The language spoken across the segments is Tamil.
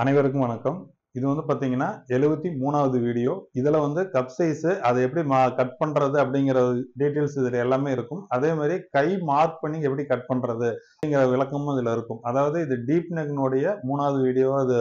அனைவருக்கும் வணக்கம். இது வந்து பார்த்தீங்கன்னா 73வது வீடியோ. இதில் வந்து கப் சைஸு அதை எப்படி கட் பண்ணுறது அப்படிங்கிற டீட்டெயில்ஸ் இதில் எல்லாமே இருக்கும். அதே மாதிரி கை மார்க் பண்ணி எப்படி கட் பண்ணுறது அப்படிங்கிற விளக்கமும் இதில் இருக்கும். அதாவது இது டீப் நெக்னுடைய 3வது வீடியோவாக அது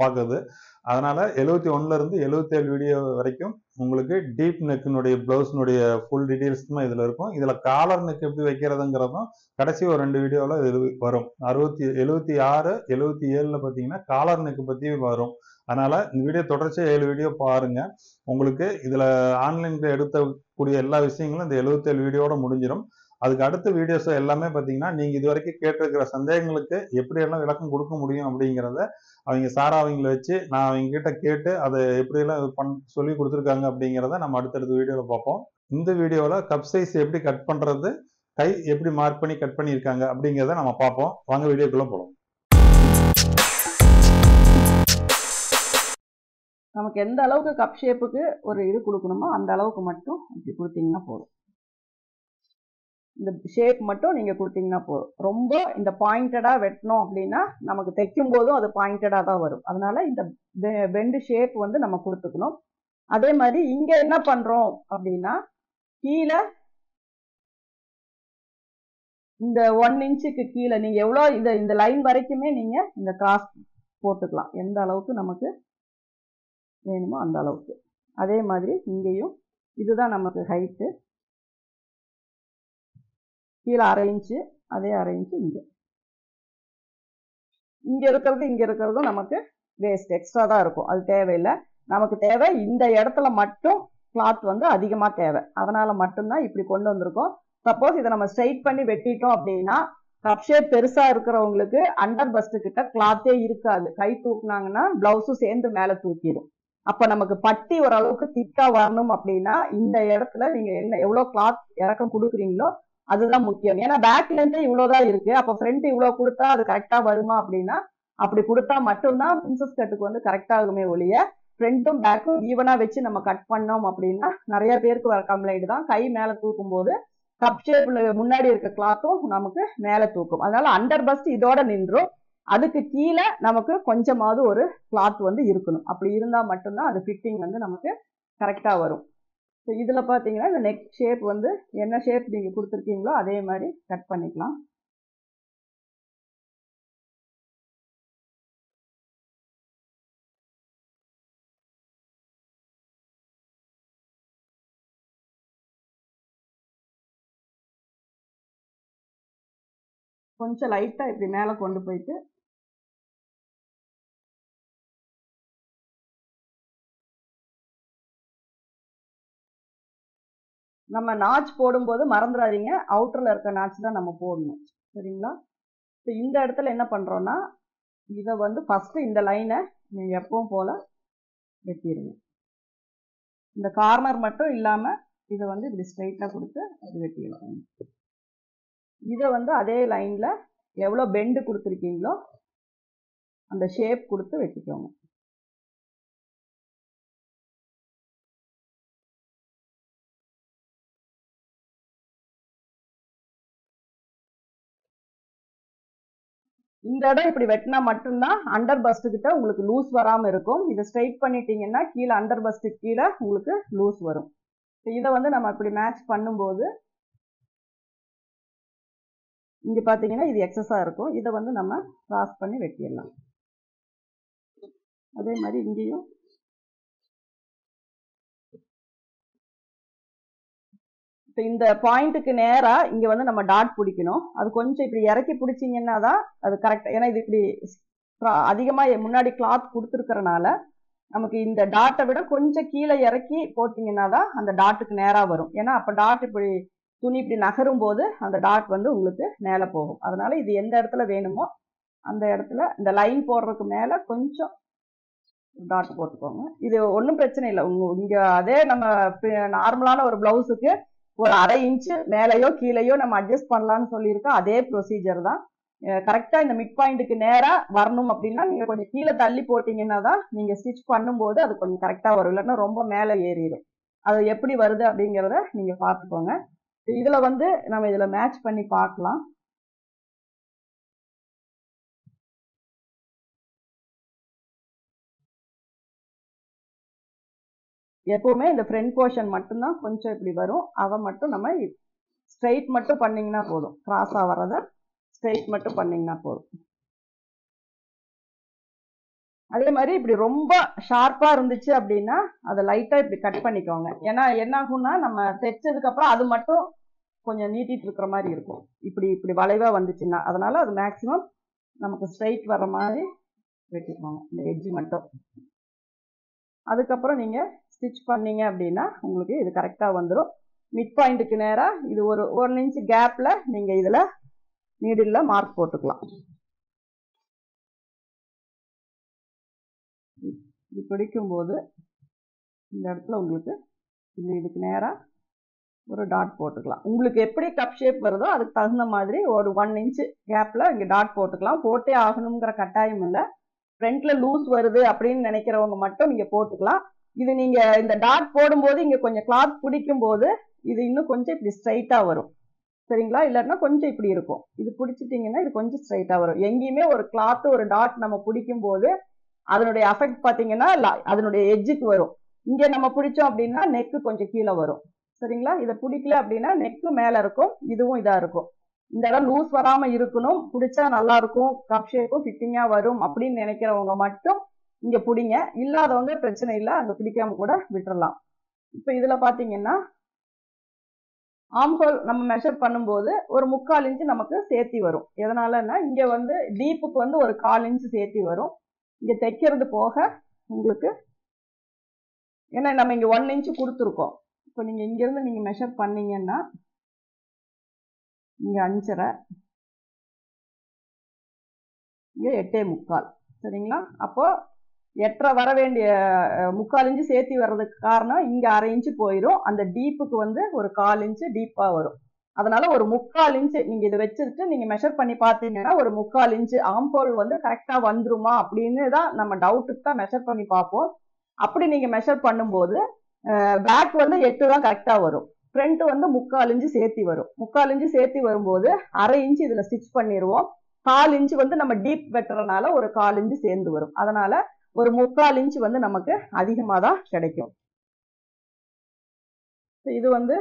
பார்க்குது. அதனால் 71லேருந்து 77 வீடியோ வரைக்கும் உங்களுக்கு டீப் நெக்கினுடைய ப்ளவுஸினுடைய ஃபுல் டீட்டெயில்ஸுமே இதில் இருக்கும். இதில் காலர் நெக் எப்படி வைக்கிறதுங்கிறதும் கடைசி ஒரு 2 வீடியோவில் இது வரும். 76 77ல் பார்த்தீங்கன்னா காலர் நெக் பற்றி வரும். அதனால் இந்த வீடியோ தொடர்ச்சியாக 7 வீடியோ பாருங்கள். உங்களுக்கு இதில் ஆன்லைனில் எடுக்கக்கூடிய எல்லா விஷயங்களும் இந்த 77 வீடியோவோட முடிஞ்சிடும். அதுக்கு அடுத்த வீடியோஸ் எல்லாமே பார்த்தீங்கன்னா நீங்கள் இது வரைக்கும் கேட்டிருக்கிற சந்தேகங்களுக்கு எப்படியெல்லாம் விளக்கம் கொடுக்க முடியும் அப்படிங்கிறத அவங்கள வச்சு நான் அவங்க கிட்ட கேட்டு அதை எப்படியெல்லாம் சொல்லி கொடுத்துருக்காங்க அப்படிங்கிறத நம்ம அடுத்தடுத்த வீடியோவில் பார்ப்போம். இந்த வீடியோவில் கப் சைஸ் எப்படி கட் பண்ணுறது, கை எப்படி மார்க் பண்ணி கட் பண்ணியிருக்காங்க அப்படிங்கிறத நம்ம பார்ப்போம். வாங்க வீடியோக்குள்ளே போகலாம். நமக்கு எந்த அளவுக்கு கப் ஷேப்புக்கு ஒரு இது கொடுக்கணுமோ அந்த அளவுக்கு மட்டும் இப்படி கொடுத்தீங்கன்னா போதும். இந்த ஷேப் மட்டும் நீங்கள் கொடுத்தீங்கன்னா போதும். ரொம்ப இந்த பாயிண்டடாக வெட்டணும் அப்படின்னா நமக்கு தைக்கும் போதும் அது பாயிண்டடாக தான் வரும். அதனால இந்த பெண்டு ஷேப் வந்து நம்ம கொடுத்துக்கணும். அதே மாதிரி இங்கே என்ன பண்ணுறோம் அப்படின்னா கீழே இந்த 1 இன்ச்சுக்கு கீழே நீங்கள் எவ்வளோ இந்த லைன் வரைக்குமே நீங்கள் இந்த கிராஸ் போட்டுக்கலாம். எந்த அளவுக்கு நமக்கு வேணுமோ அந்த அளவுக்கு. அதே மாதிரி இங்கேயும் இதுதான் நமக்கு ஹைட்டு. கீழே 1/2 இன்ச்சு, அதே 1/2 இன்ச்சு இங்கே இருக்கிறதும் நமக்கு வேஸ்ட், எக்ஸ்ட்ரா தான் இருக்கும். அது தேவையில்லை. நமக்கு தேவை இந்த இடத்துல மட்டும் கிளாத் வந்து அதிகமாக தேவை. அதனால மட்டும்தான் இப்படி கொண்டு வந்திருக்கோம். சப்போஸ் இதை நம்ம ஸ்ட்ரைட் பண்ணி வெட்டிட்டோம் அப்படின்னா கப் ஷேப் பெருசாக இருக்கிறவங்களுக்கு அண்டர் பஸ்ட் கிட்ட கிளாத்தே இருக்காது. கை தூக்குனாங்கன்னா பிளவுஸும் சேர்ந்து மேலே தூக்கிடும். அப்போ நமக்கு பட்டி ஓரளவுக்கு திக்காக வரணும் அப்படின்னா இந்த இடத்துல நீங்கள் எவ்வளோ கிளாத் இறக்கம் கொடுக்குறீங்களோ அதுதான் முக்கியம். ஏன்னா பேக்ல இருந்து இவ்வளவுதான் இருக்கு. அப்ப ஃப்ரண்ட் இவ்வளவு கொடுத்தா அது கரெக்டா வருமா அப்படின்னா அப்படி கொடுத்தா மட்டும்தான் பிரின்சஸ் கட்டுக்கு வந்து கரெக்டா ஆகுமே ஒழிய ஃப்ரண்ட்டும் பேக்கும் ஈவனா வச்சு நம்ம கட் பண்ணோம் அப்படின்னா நிறைய பேருக்கு வர கம்ப்ளைண்ட் தான் கை மேல தூக்கும் போது கப் ஷேப்ல முன்னாடி இருக்க கிளாத்தும் நமக்கு மேல தூக்கும். அதனால அண்டர் பஸ்ட் இதோட நின்றும். அதுக்கு கீழே நமக்கு கொஞ்சமாவது ஒரு கிளாத் வந்து இருக்கணும். அப்படி இருந்தா மட்டும்தான் அது ஃபிட்டிங் வந்து நமக்கு கரெக்டா வரும். ஸோ இதில் பார்த்தீங்கன்னா இந்த நெக் ஷேப் வந்து என்ன ஷேப் நீங்கள் கொடுத்துருக்கீங்களோ அதே மாதிரி கட் பண்ணிக்கலாம். கொஞ்சம் லைட்டாக இப்படி மேலே கொண்டு போயிட்டு நம்ம நாச் போடும்போது மறந்துடாதீங்க, அவுட்டரில் இருக்க நாச் தான் நம்ம போடணும். சரிங்களா? இப்போ இந்த இடத்துல என்ன பண்ணுறோன்னா இதை வந்து ஃபஸ்ட்டு இந்த லைனை நீங்கள் எப்பவும் போல் வெட்டிடுங்க. இந்த கார்னர் மட்டும் இல்லாமல் இதை வந்து இப்படி ஸ்ட்ரைட்டாக கொடுத்து அது வெட்டிடலாம். இதை வந்து அதே லைனில் எவ்வளோ பெண்டு கொடுத்துருக்கீங்களோ அந்த ஷேப் கொடுத்து வெட்டிக்கோங்க. இந்த இடம் இப்படி வெட்டினா மட்டும்தான் அண்டர் பஸ்ட் கிட்ட உங்களுக்கு லூஸ் வராமல் இருக்கும். இதை ஸ்ட்ரைட் பண்ணிட்டீங்கன்னா கீழே அண்டர் பஸ்ட் கீழே உங்களுக்கு லூஸ் வரும். இதை வந்து நம்ம இப்படி மேட்ச் பண்ணும்போது இங்கே பார்த்தீங்கன்னா இது எக்ஸஸாக இருக்கும். இதை வந்து நம்ம கிராஸ் பண்ணி வெட்டிடலாம். அதே மாதிரி இங்கேயும் இப்போ இந்த பாயிண்ட்டுக்கு நேராக இங்கே வந்து நம்ம டாட் பிடிக்கணும். அது கொஞ்சம் இப்படி இறக்கி பிடிச்சிங்கன்னா தான் அது கரெக்டாக. ஏன்னா இது இப்படி அதிகமாக முன்னாடி கிளாத் கொடுத்துருக்கறனால நமக்கு இந்த டாட்டை விட கொஞ்சம் கீழே இறக்கி போட்டிங்கன்னா தான் அந்த டாட்டுக்கு நேராக வரும். ஏன்னா அப்போ டாட் இப்படி துணி இப்படி நகரும் போது அந்த டாட் வந்து உங்களுக்கு மேலே போகும். அதனால இது எந்த இடத்துல வேணுமோ அந்த இடத்துல இந்த லைன் போடுறதுக்கு மேலே கொஞ்சம் டாட் போட்டுக்கோங்க. இது ஒன்றும் பிரச்சனை இல்லை. இங்கே அதே நம்ம நார்மலான ஒரு பிளவுஸுக்கு ஒரு 1/2 இன்ச்சு மேலேயோ கீழேயோ நம்ம அட்ஜஸ்ட் பண்ணலான்னு சொல்லியிருக்கோம். அதே ப்ரொசீஜர் தான். கரெக்டாக இந்த மிட் பாயிண்ட்டுக்கு நேராக வரணும் அப்படின்னா நீங்கள் கொஞ்சம் கீழே தள்ளி போட்டிங்கன்னா தான் நீங்கள் ஸ்டிச் பண்ணும்போது அது கொஞ்சம் கரெக்டாக வரும். இல்லைன்னா ரொம்ப மேலே ஏறிடும். அது எப்படி வருது அப்படிங்கிறத நீங்கள் பார்த்துக்கோங்க. இதில் வந்து நம்ம இதில் மேட்ச் பண்ணி பார்க்கலாம். எப்பவுமே இந்த ஃப்ரண்ட் போர்ஷன் மட்டும்தான் கொஞ்சம் இப்படி வரும். அதை மட்டும் நம்ம ஸ்ட்ரைட் மட்டும் பண்ணீங்கன்னா போதும். கிராஸா வர்றத ஸ்ட்ரைட் மட்டும் பண்ணீங்கன்னா போதும். அதே மாதிரி இப்படி ரொம்ப ஷார்ப்பா இருந்துச்சு அப்படின்னா அதை லைட்டா இப்படி கட் பண்ணிக்கோங்க. ஏன்னா என்ன ஆகும்னா நம்ம தைச்சதுக்கு அப்புறம் அது மட்டும் கொஞ்சம் நீட்டிட்டு இருக்கிற மாதிரி இருக்கும். இப்படி இப்படி வளைவா வந்துச்சுன்னா அதனால அது மேக்சிமம் நமக்கு ஸ்ட்ரைட் வர மாதிரி வெட்டிக்கோங்க இந்த எட்ஜ் மட்டும். அதுக்கப்புறம் நீங்க ஸ்டிச் பண்ணீங்க அப்படின்னா உங்களுக்கு இது கரெக்டா வந்துடும். மிட் பாயிண்ட்டுக்கு நேரா இது ஒரு 1 இன்ச் கேப்ல நீங்க இதுல நீடில்ல மார்க் போட்டுக்கலாம். இது பிடிக்கும் போது இந்த இடத்துல உங்களுக்கு இதுக்கு நேரா ஒரு டாட் போட்டுக்கலாம். உங்களுக்கு எப்படி கப் ஷேப் வருதோ அதுக்கு தகுந்த மாதிரி ஒரு 1 இன்ச் கேப்ல இங்க டாட் போட்டுக்கலாம். போட்டே ஆகணுங்கிற கட்டாயம் இல்லை. ஃப்ரண்ட்ல லூஸ் வருது அப்படின்னு நினைக்கிறவங்க மட்டும் நீங்க போட்டுக்கலாம். இது நீங்க இந்த டாட் போடும்போது இங்க கொஞ்சம் கிளாத் பிடிக்கும் போது இது இன்னும் கொஞ்சம் இப்படி ஸ்ட்ரைட்டா வரும். சரிங்களா? இல்லைன்னா கொஞ்சம் இப்படி இருக்கும். இது பிடிச்சிட்டிங்கன்னா இது கொஞ்சம் ஸ்ட்ரைட்டா வரும். எங்கேயுமே ஒரு கிளாத் ஒரு டாட் நம்ம பிடிக்கும் போது அதனுடைய அஃபெக்ட் பாத்தீங்கன்னா அதனுடைய எட்ஜுக்கு வரும். இங்க நம்ம பிடிச்சோம் அப்படின்னா நெக்கு கொஞ்சம் கீழே வரும். சரிங்களா? இதை பிடிக்கல அப்படின்னா நெக்கு மேல இருக்கும், இதுவும் இதா இருக்கும். இந்த இடம் லூஸ் வராம இருக்கணும், பிடிச்சா நல்லா இருக்கும், கப் ஷேப்பும் ஃபிட்டிங்கா வரும் அப்படின்னு நினைக்கிறவங்க மட்டும் இங்க பிடிங்க. இல்லாதவங்க பிரச்சனை இல்லை, அங்க பிடிக்காம கூட விட்டுறலாம். இப்ப இதுல பாத்தீங்கன்னா ஆம்ஹோல் நம்ம மெஷர் பண்ணும்போது ஒரு 3/4 இன்ச் நமக்கு சேர்த்தி வரும். எதனாலன்னா இங்க வந்து டீப்புக்கு வந்து ஒரு 1/4 இன்ச் சேர்த்தி வரும். இங்க தைக்கிறது போக உங்களுக்கு ஏன்னா நம்ம இங்க 1 இன்ச் கொடுத்துருக்கோம். இப்போ நீங்க இங்க இருந்து நீங்க மெஷர் பண்ணீங்கன்னா இங்க 5.5 இங்க 8.25. சரிங்களா? அப்போ 8.5 வர வேண்டிய 3/4 இன்ச் சேர்த்தி வர்றதுக்கு காரணம் இங்க 1/2 இன்ச் போயிடும். அந்த டீப்புக்கு வந்து ஒரு 1/4 இன்ச் டீப்பா வரும். அதனால ஒரு 3/4 இன்ச் நீங்க இதை வச்சுட்டு நீங்க மெஷர் பண்ணி பார்த்தீங்கன்னா ஒரு 3/4 இன்ச் ஆம்போல் வந்து கரெக்டா வந்துருமா அப்படின்னு தான் நம்ம டவுட்டுக்கு தான் மெஷர் பண்ணி பார்ப்போம். அப்படி நீங்க மெஷர் பண்ணும்போது பேக் வந்து 8 தான் கரெக்டா வரும். ஃப்ரண்ட் வந்து 3/4 இன்ச் சேர்த்தி வரும். 3/4 இன்ச் சேர்த்தி வரும்போது 1/2 இன்ச் இதுல ஸ்டிச் பண்ணிடுவோம். 1/4 இன்ச் வந்து நம்ம டீப் வெட்டுறதுனால ஒரு 1/4 இன்ச் சேர்ந்து வரும். அதனால ஒரு 3/4 இன்ச் வந்து நமக்கு அதிகமா தான் கிடைக்கும். இது வந்து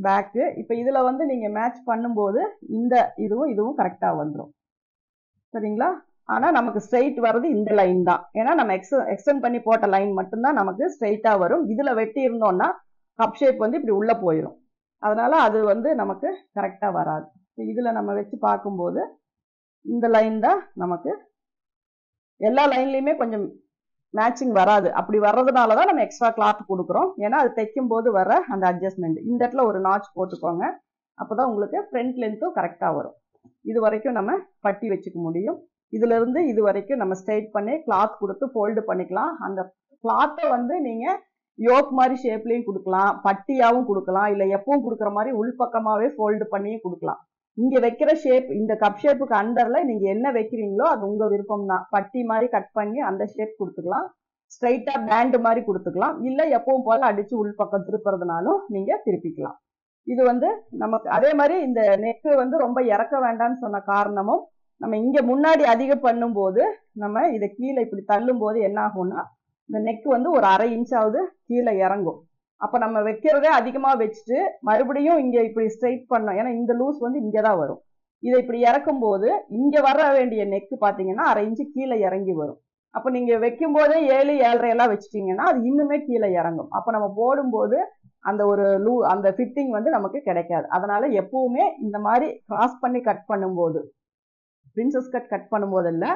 பேக்கு. இப்ப இதுல வந்து நீங்க மேட்ச் பண்ணும்போது இந்த இதுவும் கரெக்டா வந்துடும். சரிங்களா? ஆனா நமக்கு ஸ்ட்ரைட் வர்றது இந்த லைன் தான். ஏன்னா நம்ம எக்ஸ்டெண்ட் பண்ணி போட்ட லைன் மட்டும்தான் நமக்கு ஸ்ட்ரைட்டா வரும். இதுல வெட்டி இருந்தோம்னா கப் ஷேப் வந்து இப்படி உள்ள போயிடும். அதனால அது வந்து நமக்கு கரெக்டா வராது. இதுல நம்ம வச்சு பார்க்கும்போது இந்த லைன் தான் நமக்கு எல்லா லைன்லயுமே கொஞ்சம் மேட்சிங் வராது. அப்படி வர்றதுனாலதான் நம்ம எக்ஸ்ட்ரா கிளாத் கொடுக்குறோம். ஏன்னா அது தைக்கும் போது வர அந்த அட்ஜஸ்ட்மெண்ட். இந்த இடத்துல ஒரு நாட்ச் போட்டுக்கோங்க. அப்பதான் உங்களுக்கு ஃப்ரண்ட் லென்த்தும் கரெக்டா வரும். இது வரைக்கும் நம்ம பட்டி வச்சுக்க முடியும். இதுல இருந்து இது வரைக்கும் நம்ம ஸ்ட்ரைட் பண்ணி கிளாத் கொடுத்து ஃபோல்டு பண்ணிக்கலாம். அந்த கிளாத்தை வந்து நீங்க யோக் மாதிரி ஷேப்லயும் கொடுக்கலாம், பட்டியாவும் கொடுக்கலாம், இல்ல எப்பவும் கொடுக்குற மாதிரி உள்பக்கமாவே ஃபோல்டு பண்ணியும் கொடுக்கலாம். இங்க வைக்கிற ஷேப் இந்த கப் ஷேப்புக்கு அண்டர்ல நீங்க என்ன வைக்கிறீங்களோ அது உங்க விருப்பம் தான். பட்டி மாதிரி கட் பண்ணி அந்த ஷேப் கொடுத்துக்கலாம், ஸ்ட்ரைட்டா பேண்ட் மாதிரி கொடுத்துக்கலாம், இல்ல எப்பவும் போல அடிச்சு உள்பக்கம் திருப்புறதுனாலும் நீங்க திருப்பிக்கலாம். இது வந்து நமக்கு அதே மாதிரி இந்த நெக்கு வந்து ரொம்ப இறக்க வேண்டாம்னு சொன்ன காரணமும் நம்ம இங்க முன்னாடி அதிகம் பண்ணும்போது நம்ம இதை கீழே இப்படி தள்ளும் போது என்ன ஆகும்னா இந்த நெக் வந்து ஒரு 1/2 இன்ச்சாவது கீழே இறங்கும். அப்ப நம்ம வைக்கிறதே அதிகமா வச்சுட்டு மறுபடியும் இங்க இப்படி ஸ்ட்ரைட் பண்ணோம். ஏன்னா இந்த லூஸ் வந்து இங்கதான் வரும். இதை இப்படி இறக்கும் போது இங்க வர வேண்டிய நெக் பாத்தீங்கன்னா 1/2 இன்ச்சு கீழே இறங்கி வரும். அப்ப நீங்க வைக்கும் போதே 7, 7.5 எல்லாம் வச்சுட்டீங்கன்னா அது இன்னுமே கீழே இறங்கும். அப்ப நம்ம போடும்போது அந்த ஒரு அந்த ஃபிட்டிங் வந்து நமக்கு கிடைக்காது. அதனால எப்பவுமே இந்த மாதிரி கிராஸ் பண்ணி கட் பண்ணும்போது பிரின்சஸ் கட் பண்ணும்போது இல்ல,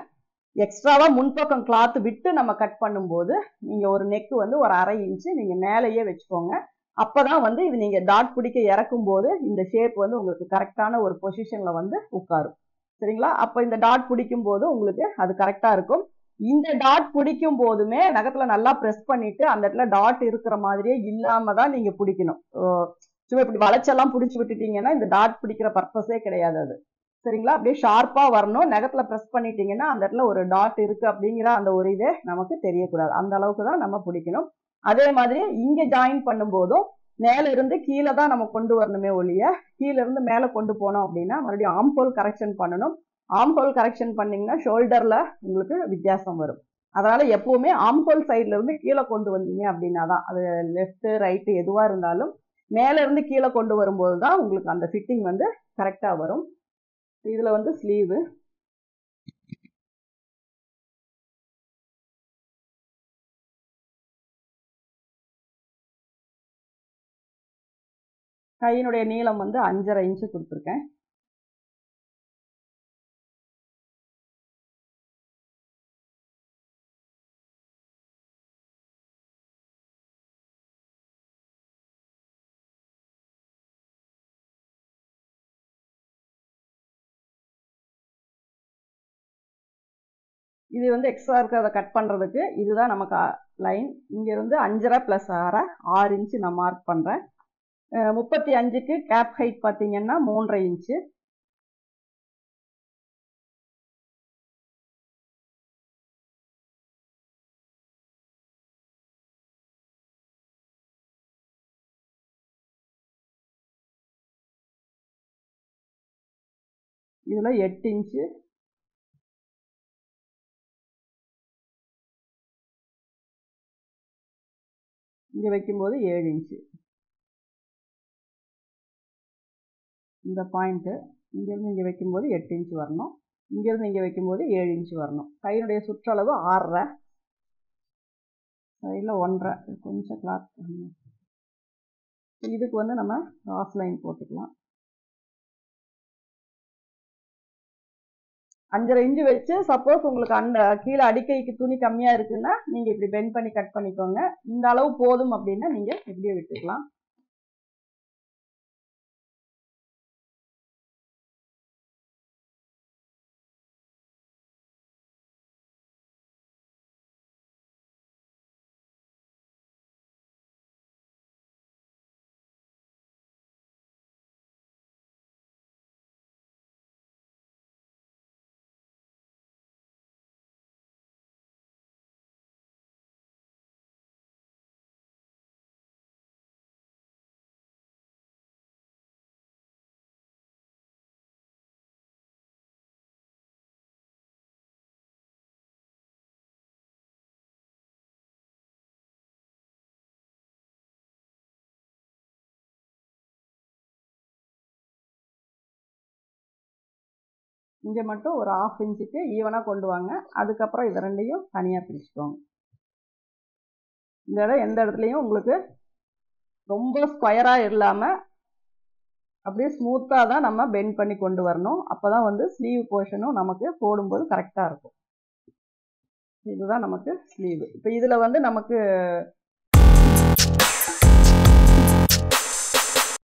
எக்ஸ்ட்ராவா முன்பக்கம் கிளாத் விட்டு நம்ம கட் பண்ணும்போது நீங்க ஒரு நெக் வந்து ஒரு 1/2 இன்ச்சு நீங்க மேலேயே வச்சுக்கோங்க. அப்பதான் வந்து இது நீங்க டாட் பிடிக்க இறக்கும் போது இந்த ஷேப் வந்து உங்களுக்கு கரெக்டான ஒரு பொசிஷன்ல வந்து உட்காரும். சரிங்களா? அப்ப இந்த டாட் பிடிக்கும் போது உங்களுக்கு அது கரெக்டா இருக்கும். இந்த டாட் பிடிக்கும் போதுமே நகத்துல நல்லா பிரஸ் பண்ணிட்டு அந்த இடத்துல டாட் இருக்கிற மாதிரியே இல்லாம தான் நீங்க பிடிக்கணும். சும்மா இப்படி வளைச்செல்லாம் பிடிச்சி விட்டுட்டீங்கன்னா இந்த டாட் பிடிக்கிற பர்பஸே கிடையாது அது. சரிங்களா? அப்படியே ஷார்ப்பா வரணும். நகத்துல பிரஸ் பண்ணிட்டீங்கன்னா அந்த இடத்துல ஒரு டாட் இருக்கு அப்படிங்கிற அந்த ஒரு இதே நமக்கு தெரியக்கூடாது. அந்த அளவுக்கு தான் நம்ம பிடிக்கணும். அதே மாதிரி இங்க ஜாயின் பண்ணும் போதும் மேல இருந்து கீழே தான் நம்ம கொண்டு வரணுமே ஒழிய கீழே இருந்து மேல கொண்டு போனோம் அப்படின்னா மறுபடியும் ஆம்ஹோல் கரெக்ஷன் பண்ணணும். ஆம்ஹோல் கரெக்ஷன் பண்ணீங்கன்னா ஷோல்டர்ல உங்களுக்கு வித்தியாசம் வரும். அதனால எப்பவுமே ஆம்ஹோல் சைட்ல இருந்து கீழே கொண்டு வந்தீங்க அப்படின்னா தான், அது லெஃப்ட் ரைட்டு எதுவா இருந்தாலும் மேல இருந்து கீழே கொண்டு வரும்போது தான் உங்களுக்கு அந்த ஃபிட்டிங் வந்து கரெக்டா வரும். இதுல வந்து ஸ்லீவ் கையினுடைய நீளம் வந்து 5.5 இன்ச்சு கொடுத்துருக்கேன். இது வந்து எக்ஸ்ட்ரா இருக்கிறத கட் பண்ணுறதுக்கு இதுதான் நமக்கு லைன். இங்கேருந்து 5.5 + 1/2 6 இன்ச்சு நான் மார்க் பண்ணுறேன். 35க்கு கேப் ஹைட் பார்த்தீங்கன்னா 3.5 இன்ச்சு. இதில் 8 இன்ச்சு. இங்கே வைக்கும்போது 7 இன்ச்சு. இந்த பாயிண்ட்டு இங்கேருந்து இங்கே வைக்கும்போது 8 இன்ச்சு வரணும். இங்கேருந்து இங்கே வைக்கும்போது 7 இன்ச்சு வரணும். கையினுடைய சுற்றளவு 6.5, சைடில் 1.5 கொஞ்சம் கிளாத். இதுக்கு வந்து நம்ம கிராஸ் லைன் போட்டுக்கலாம். 5.5 இன்ச்சு வச்சு சப்போஸ் உங்களுக்கு அந்த கீழே அடிக்கைக்கு துணி கம்மியாக இருக்குன்னா நீங்கள் இப்படி பெண்ட் பண்ணி கட் பண்ணிக்கோங்க. இந்த அளவு போதும் அப்படின்னா நீங்கள் இப்படியே விட்டுக்கலாம். இங்கே மட்டும் ஒரு 1/2 இன்ச்சுக்கு ஈவனாக கொண்டு வாங்க. அதுக்கப்புறம் இது ரெண்டையும் தனியாக பிரிச்சுக்கோங்க. இந்த இடம் எந்த இடத்துலையும் உங்களுக்கு ரொம்ப ஸ்கொயராக இல்லாமல் அப்படியே ஸ்மூத்தாக தான் நம்ம பெண்ட் பண்ணி கொண்டு வரணும். அப்போ தான் வந்து ஸ்லீவ் போர்ஷனும் நமக்கு போடும்போது கரெக்டாக இருக்கும். இதுதான் நமக்கு ஸ்லீவ். இப்போ இதில் வந்து நமக்கு